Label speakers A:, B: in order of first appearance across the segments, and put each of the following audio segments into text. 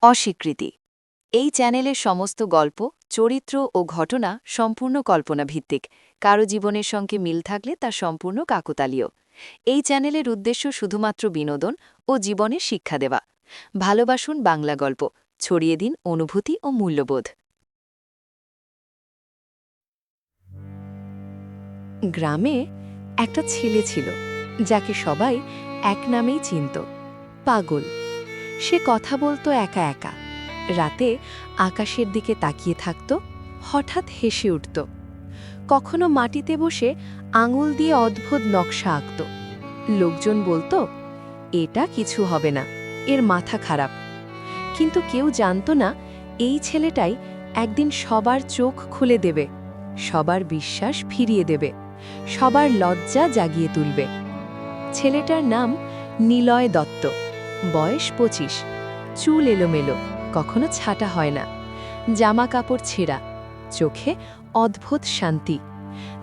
A: অস্বীকৃতি। এই চ্যানেলের সমস্ত গল্প, চরিত্র ও ঘটনা সম্পূর্ণ কল্পনাভিত্তিক। কারো জীবনের সঙ্গে মিল থাকলে তা সম্পূর্ণ কাকতালীয়। এই চ্যানেলের উদ্দেশ্য শুধুমাত্র বিনোদন ও জীবনের শিক্ষা দেওয়া। ভালোবাসুন বাংলা গল্প, ছড়িয়ে দিন অনুভূতি ও মূল্যবোধ। গ্রামে একটা ছেলে ছিল, যাকে সবাই এক নামেই চিনত, পাগল। সে কথা বলতো একা একা, রাতে আকাশের দিকে তাকিয়ে থাকত, হঠাৎ হেসে উঠত। কখনো মাটিতে বসে আঙুল দিয়ে অদ্ভুত নকশা আঁকত। লোকজন বলতো, এটা কিছু হবে না, এর মাথা খারাপ। কিন্তু কেউ জানত না, এই ছেলেটাই একদিন সবার চোখ খুলে দেবে, সবার বিশ্বাস ফিরিয়ে দেবে, সবার লজ্জা জাগিয়ে তুলবে। ছেলেটার নাম নিলয় দত্ত। বয়স ২৫। চুল এলোমেলো, কখনো ছাটা হয় না, জামা কাপড় ছেঁড়া, চোখে অদ্ভুত শান্তি।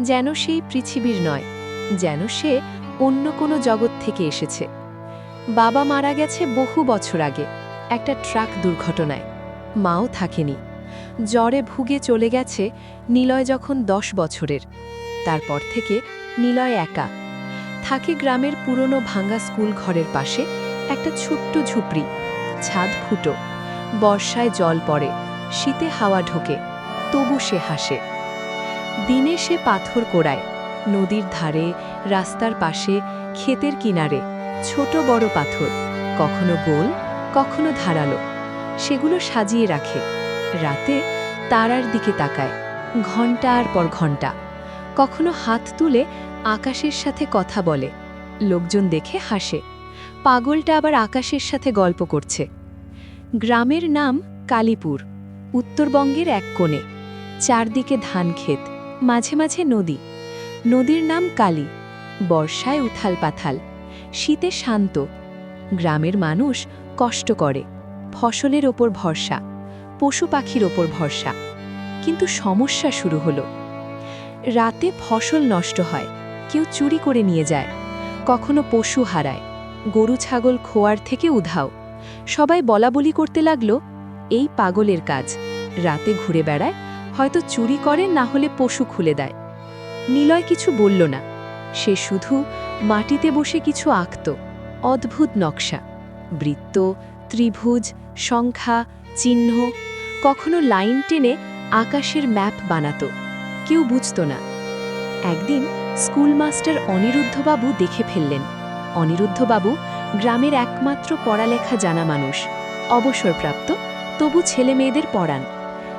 A: যেন সেই পৃথিবীর নয়, যেন সে অন্য কোনো জগৎ থেকে এসেছে। বাবা মারা গেছে বহু বছর আগে, একটা ট্রাক দুর্ঘটনায়। মাও থাকেনি, জ্বরে ভুগে চলে গেছে নিলয় যখন ১০ বছরের। তারপর থেকে নিলয় একা থাকে গ্রামের পুরনো ভাঙা স্কুল ঘরের পাশে, একটা ছোট্ট ঝুপড়ি। ছাদ ফুটো, বর্ষায় জল পড়ে, শীতে হাওয়া ঢোকে, তবু সে হাসে। দিনে সে পাথর কোড়ায়, নদীর ধারে, রাস্তার পাশে, ক্ষেতের কিনারে। ছোট বড় পাথর, কখনো গোল, কখনো ধারালো। সেগুলো সাজিয়ে রাখে। রাতে তারার দিকে তাকায়, ঘণ্টার পর ঘণ্টা। কখনো হাত তুলে আকাশের সাথে কথা বলে। লোকজন দেখে হাসে, পাগলটা আবার আকাশের সাথে গল্প করছে। গ্রামের নাম কালীপুর, উত্তরবঙ্গের এক কোণে। চারদিকে ধান ক্ষেত, মাঝে মাঝে নদী। নদীর নাম কালী। বর্ষায় উথাল পাথাল, শীতে শান্ত। গ্রামের মানুষ কষ্ট করে, ফসলের ওপর ভরসা, পশু পাখির ওপর ভরসা। কিন্তু সমস্যা শুরু হলো। রাতে ফসল নষ্ট হয়, কেউ চুরি করে নিয়ে যায়, কখনো পশু হারায়, গরু ছাগল খোয়ার থেকে উধাও। সবাই বলাবলি করতে লাগলো, এই পাগলের কাজ, রাতে ঘুরে বেড়ায়, হয়তো চুরি করে, না হলে পশু খুলে দেয়। নিলয় কিছু বলল না, সে শুধু মাটিতে বসে কিছু আঁকত, অদ্ভুত নকশা, বৃত্ত, ত্রিভুজ, সংখ্যা, চিহ্ন। কখনো লাইন টেনে আকাশের ম্যাপ বানাত। কেউ বুঝত না। একদিন স্কুল মাস্টার অনিরুদ্ধবাবু দেখে ফেললেন। অনিরুদ্ধবাবু গ্রামের একমাত্র পড়ালেখা জানা মানুষ, অবসরপ্রাপ্ত, তবু ছেলে মেয়েদের পড়ান।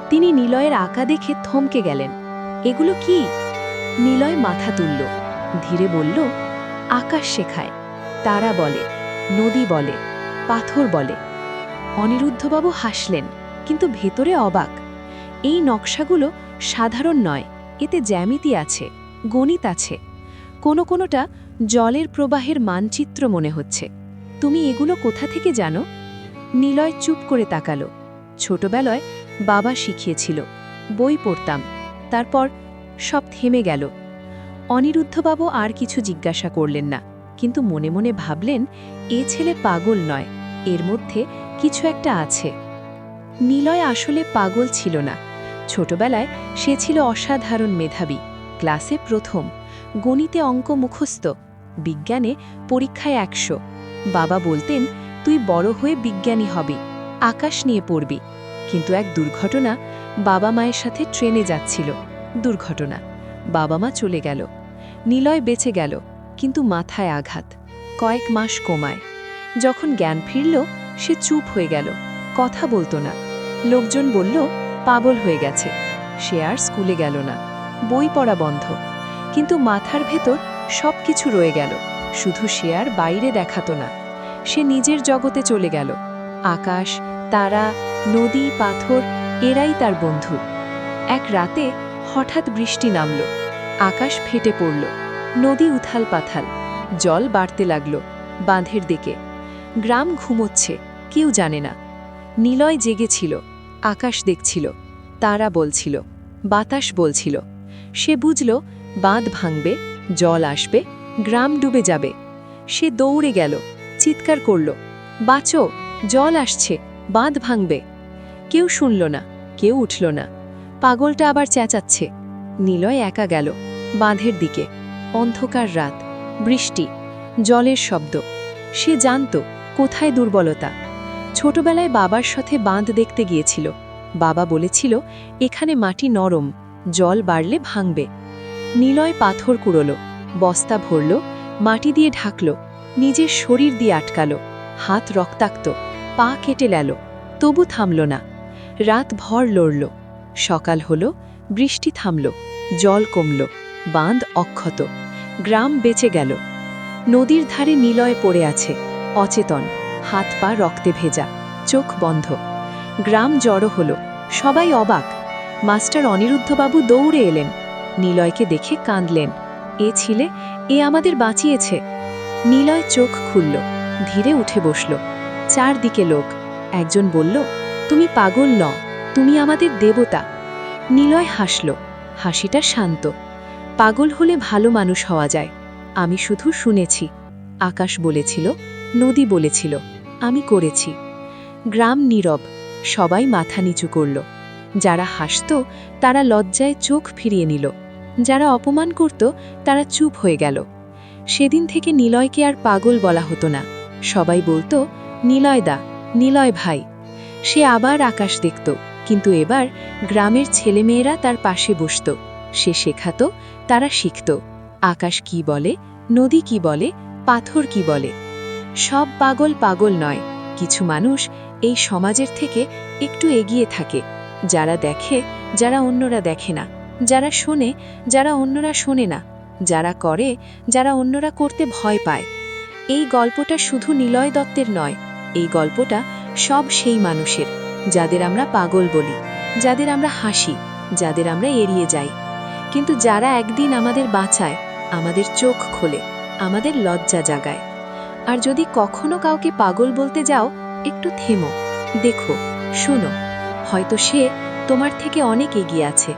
A: তিনি নিলয়ের আঁকা দেখে থমকে গেলেন। এগুলো কি? নিলয় মাথা তুলল, ধীরে বলল, আকাশ শেখায়, তারা বলে, নদী বলে, পাথর বলে। অনিরুদ্ধবাবু হাসলেন, কিন্তু ভেতরে অবাক। এই নকশাগুলো সাধারণ নয়, এতে জ্যামিতি আছে, গণিত আছে। কোনোটা জলের প্রবাহের মানচিত্র মনে হচ্ছে। তুমি এগুলো কোথা থেকে জানো? নিলয় চুপ করে তাকালো। ছোটবেলায় বাবা শিখিয়েছিল, বই পড়তাম। তারপর সব থেমে গেল। অনিরুদ্ধবাবু আর কিছু জিজ্ঞাসা করলেন না, কিন্তু মনে মনে ভাবলেন, এ ছেলে পাগল নয়, এর মধ্যে কিছু একটা আছে। নিলয় আসলে পাগল ছিল না। ছোটবেলায় সে ছিল অসাধারণ মেধাবী, ক্লাসে প্রথম, গণিতে অঙ্ক মুখস্থ, বিজ্ঞানে পরীক্ষায় ১০০। বাবা বলতেন, তুই বড় হয়ে বিজ্ঞানী হবি, আকাশ নিয়ে পড়বি। কিন্তু এক দুর্ঘটনা, বাবা মায়ের সাথে ট্রেনে যাচ্ছিল, দুর্ঘটনা, বাবা মা চলে গেল। নিলয় বেঁচে গেল, কিন্তু মাথায় আঘাত, কয়েক মাস কোমায়। যখন জ্ঞান ফিরল, সে চুপ হয়ে গেল, কথা বলতো না। লোকজন বলল, পাগল হয়ে গেছে। সে আর স্কুলে গেল না, বই পড়া বন্ধ। কিন্তু মাথার ভেতর সব কিছু রয়ে গেল, শুধু সে আর বাইরে দেখাতো না। সে নিজের জগতে চলে গেল। আকাশ, তারা, নদী, পাথর, এরাই তার বন্ধু। এক রাতে হঠাৎ বৃষ্টি নামল, আকাশ ফেটে পড়ল, নদী উথাল পাথাল, জল বাড়তে লাগল বাঁধের দিকে। গ্রাম ঘুমোচ্ছে, কেউ জানে না। নিলয় জেগেছিল, আকাশ দেখছিল, তারা বলছিল, বাতাস বলছিল। সে বুঝল, বাঁধ ভাঙবে, জল আসবে, গ্রাম ডুবে যাবে। সে দৌড়ে গেল, চিৎকার করল, বাঁচো, জল আসছে, বাঁধ ভাঙবে। কেউ শুনল না, কেউ উঠল না। পাগলটা আবার চেঁচাচ্ছে। নিলয় একা গেল বাঁধের দিকে। অন্ধকার রাত, বৃষ্টি, জলের শব্দ। সে জানত কোথায় দুর্বলতা। ছোটবেলায় বাবার সাথে বাঁধ দেখতে গিয়েছিল। বাবা বলেছিল এখানে মাটি নরম, জল বাড়লে ভাঙবে। নিলয় পাথর কুড়োল, বস্তা ভরল, মাটি দিয়ে ঢাকল, নিজের শরীর দিয়ে আটকাল। হাত রক্তাক্ত, পা কেটে গেল, তবু থামল না। রাত ভর লড়ল। সকাল হল, বৃষ্টি থামল, জল কমল, বাঁধ অক্ষত। গ্রাম বেঁচে গেল। নদীর ধারে নিলয় পড়ে আছে, অচেতন, হাত পা রক্তে ভেজা, চোখ বন্ধ। গ্রাম জড়ো হল, সবাই অবাক। মাস্টার অনিরুদ্ধবাবু দৌড়ে এলেন, নিলয়কে দেখে কাঁদলেন। এ ছিলে, এ আমাদের বাঁচিয়েছে। নিলয় চোখ খুলল, ধীরে উঠে বসল। চারদিকে লোক। একজন বলল, তুমি পাগল ন, তুমি আমাদের দেবতা। নিলয় হাসল, হাসিটা শান্ত। পাগল হলে ভালো মানুষ হওয়া যায়। আমি শুধু শুনেছি। আকাশ বলেছিল, নদী বলেছিল, আমি করেছি। গ্রাম নীরব, সবাই মাথা নিচু করল। যারা হাসত তারা লজ্জায় চোখ ফিরিয়ে নিল, যারা অপমান করত তারা চুপ হয়ে গেল। সেদিন থেকে নিলয়কে আর পাগল বলা হতো না। সবাই বলতো, নিলয় দা, নিলয় ভাই। সে আবার আকাশ দেখত, কিন্তু এবার গ্রামের ছেলেমেয়েরা তার পাশে বসত। সে শেখাত, তারা শিখত। আকাশ কি বলে, নদী কি বলে, পাথর কি বলে। সব পাগল পাগল নয়, কিছু মানুষ এই সমাজের থেকে একটু এগিয়ে থাকে। যারা দেখে, যারা অন্যরা দেখে না, যারা শোনে, যারা অন্যরা শোনে না, যারা করে, যারা অন্যরা করতে ভয় পায়। এই গল্পটা শুধু নিলয় দত্তের নয়, এই গল্পটা সব সেই মানুষের, যাদের আমরা পাগল বলি, যাদের আমরা হাসি, যাদের আমরা এড়িয়ে যাই। কিন্তু যারা একদিন আমাদের বাঁচায়, আমাদের চোখ খোলে, আমাদের লজ্জা জাগায়। আর যদি কখনো কাউকে পাগল বলতে যাও, একটু থেমো, দেখো, শোনো, হয়তো সে তোমার থেকে অনেক এগিয়ে আছে।